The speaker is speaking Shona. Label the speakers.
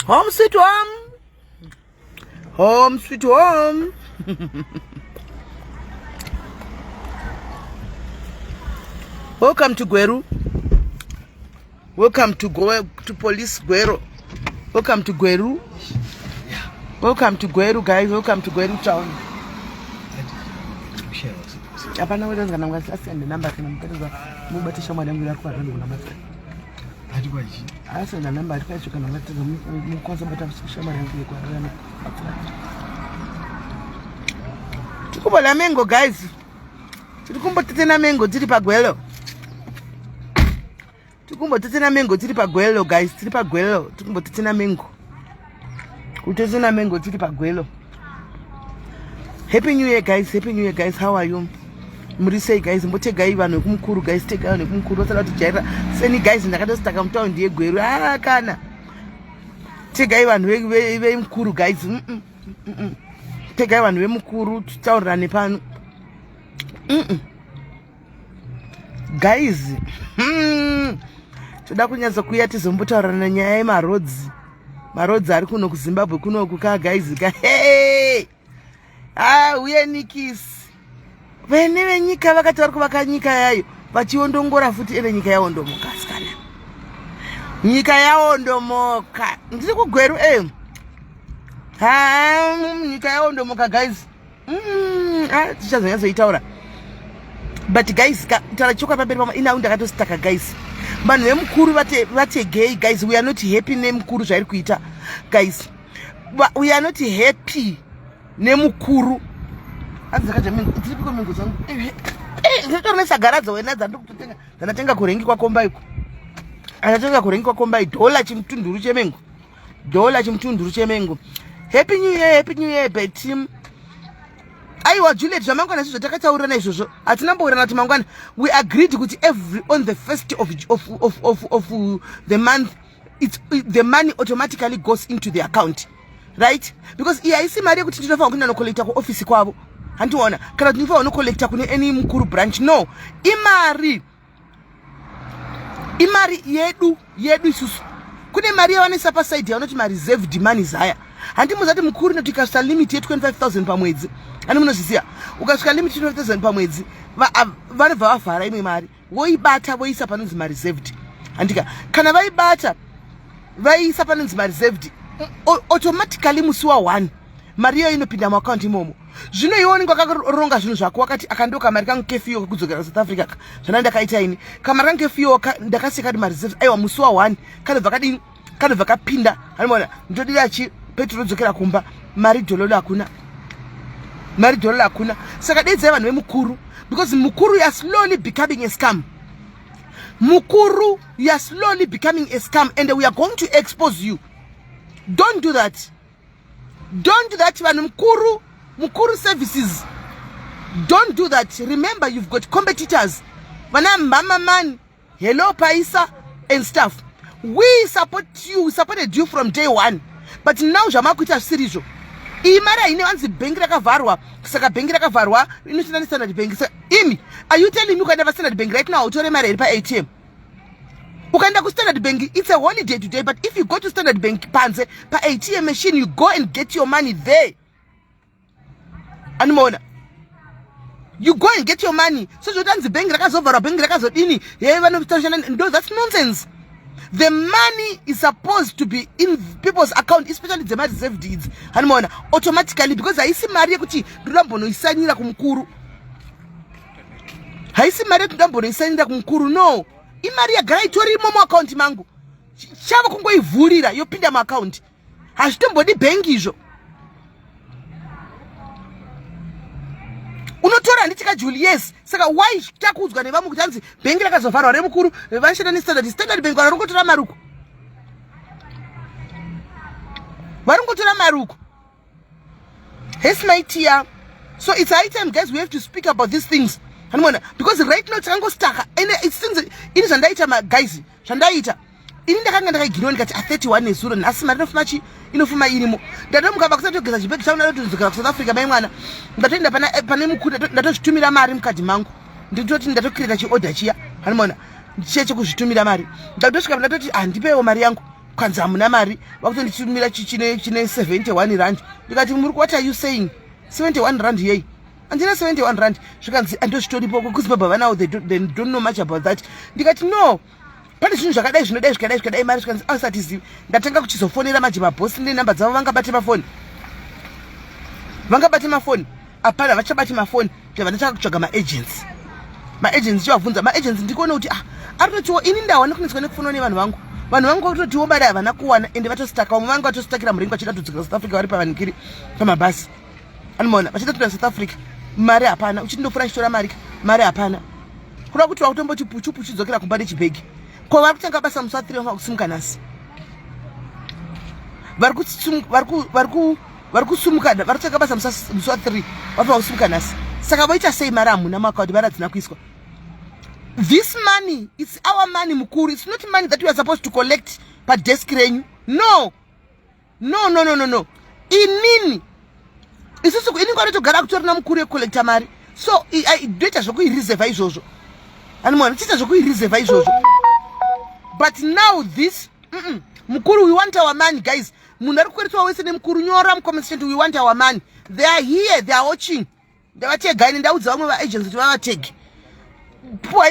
Speaker 1: Home sweet home. Home sweet home. Welcome to Gweru. Welcome to police Gweru. Welcome to Gweru. Welcome to Gweru, guys. Welcome to Gweru town. Apana wewe ndio ngana send number kana mteza mubatisha mwanangu yako arani kuna masa. Hadi kwa hivi. Asa na number alikuwa chuka na mteza mkwanza batasha mwanangu yako arani. Tukuba la mengo, guys. Tukumba tena mengo tiri pa Gwelo. Tukumba tena mengo tiri pa Gwelo, guys. Tiri pa Gwelo. Tukumba tena mengo. Utezena mengo tiri pa Gwelo. Happy New Year, guys. Happy New Year, guys. How are you? Murise, guys. Mbote gai vanu kumukuru, guys. Take out kumukuru. Wasala tujaira. Seni, guys. Ndakata staka mtao ndiye Gweru. Kana. Take gai vanu we mukuru, guys. Take gai vanu we mukuru. Tutao rani panu. Guys. Toda kunyaza kuyati zombuta rana nyaya marodzi. Marodzi ari kuno ku Zimbabwe kuno kuka, guys. Hey! Uye nikisi. Vene venyika vakati vari kuvaka nyika yayo vachiondongora futi ere nyika yaondomoka sikana. Nyika yaondomoka. Ndiri kuGweru nyika yaondomoka, guys. Tichazonyazoitaura. But guys, tarachoka pamberi pama ina ndakatositaka, guys. Vanhu vemukuru vate gay, guys. We are not happy nemukuru zvairi kuita, guys. We are not happy nemukuru. Azakaja mingu tiripiko mingu zangu. Ndotonesa garadzo wena dzandokutenga. Ndanatenga kurengi kwa komba iko. Anatenga kurengi kwa komba $1 chimtunduru chemengo. $1 chimtunduru chemengo. Happy New Year, Happy New Year, by team. Aiwa Juliet zvamangwana sizvo takataurana izvozvo. Atinambourana kuti mangwana we agreed kuti on the 1st of the month the money automatically goes into the account. Right? Because haisi mari yekuti ndinofanira kuenda nokollecta kuoffice kwavo. Handiona kana kuti ndinofanira nokollecta kune any Mukuru branch. No. Imari yedu isusu. Kune mari yavanisa paside yavanoti reserved money zaya. Handimuzati Mukuru noti ikasvika limit ye 25,000 pamwedzi. Ani munozviziva ukasvika limit 25,000 pamwedzi vanobva vavhara imwe mari voibata voisa panonzi reserved. Handika kana vaibata vaisa panonzi reserved, automatically musi wa1 mari iyo inopinda muaccount imomo. Zvino iwe unenge wakaronga zvinhu zvako wakati akandoka mari kangu kefiyo kudzokera South Africa zvana ndakaita ini kamari kangu kefiyo ndakaseka kuti reserved aiwa musi wa1 kanobva kadini kanobva kapinda. Hanimona ndodira chi petrol dzokera kumba mari dololo hakuna. Mari dololo hakuna. Saka dedzai vanhu vemukuru, because Mukuru is slowly becoming a scam. Mukuru, you are slowly becoming a scam, and we are going to expose you. Don't do that. Don't do that, vanhu Mukuru services. Don't do that. Remember, you've got competitors. Vana Mama Man, Hello Paisa, and stuff. We support you. We supported you from day one. But now, Jamakuita Sirijo. Imara ine wanzi bengi rakavarwa. Saka bengi rakavarwa inoshanda standard bank. Imi, are you telling me you can never standard bank right now? Utore mari pa ATM. Ukaenda ku standard bank, it's a holiday today, but if you go to standard bank panze pa ATM machine, you go and get your money there. Animona. You go and get your money. So jotanzi bengi rakazovharwa bengi rakazodini. Hey vanotoshana. No, that's nonsense. The money is supposed to be in people's account, especially the reserved deeds. Hanimona automatically, because haisi mari yekuti ndambono isanyira kumukuru. Haisi mari yekuti ndambono isanyira kumukuru. No. Imari yagara itori mu account mangu. Chava kungoivhurira yopinda mu account. Hazvitombodi bengi izvo. Unotora ndichika Julius. Saka why takudzwa nevamu kuti anzi bengi rakazovharwa remukuru vanshanda standard bank varongotora maruko. Varongotora maruko. Here's my tia. So it's high time, guys, we have to speak about these things. Because right now takangostaka and it's things it is andaita guys. Shandaita. Ini ndakanga ndakagirwa ndikati 31 nezuro nhasi mari inofuma irimo. Ndatomukaba kusatogeza chibhegi changu ndatodzokera kuSouth Africa mai mwana. Ndatoenda pane Mukuru ndatozvitumira mari mukadhi mangu. Nditoti ndatokireta chiorder chiya. Hanimona. Ndicheche kuzvitumira mari. Ndatosvika ndatoti ndipewo mari yangu. kwanza hamuna mari vakutonditumira chine 71 rand. Ndikati what are you saying? 71 rand yei andina 71 rand zvikanzi andozvitoripo kuzi baba vanawo they don't know much about that. Ndikati no, pane zvinhu zvakadai zvinodai zvikadai mari zvikanzi ausatizivi. Ndatanga kuchizofonera maji mabhosi nenhamba dzavo vangabate mafoni hapana vachabati mafoni vandatanga kutsvaga maagents chivabvunza maagents ndikuona kuti aritotiwo ini ndawana kunetswa nekufonwa nevanhu vangu vatotiwo mari havana kuwana ende vatositaka vamwe vangu vatositakira murengo vachida kutodzokera South Africa vari pavanikiri pamabhasi anomaona vachida kutoda South Africa mari hapana uchindofura chitora mari hapana kuda kuti vakutomboti puchu dzokera kumba nechibhegi ko vari kutanga basa musi wa3 vava kusumuka nhasi vari kusumuka vari kutanga basa musi wa3 vava kusumuka nhasi saka voita sei mari hamuna maakaunti mari hadzina kuiswa. This money, it's our money, Mukuru. It's not money that we are supposed to collect per desk renyu. No. Inini. Isusu ini kwanotogara kutorina Mukuru yekollecta mari. So ndoita zvokuireserva izvozvo. Animwana tiita zvokuireserva izvozvo. But now this Mukuru, we want our money, guys. Munhu ari kukweretwa wese neMukuru nyora mucomment section, we want our money. They are here, they are watching. Ndavatega ine ndaudza vamwe vaagents kuti vavatege. Poor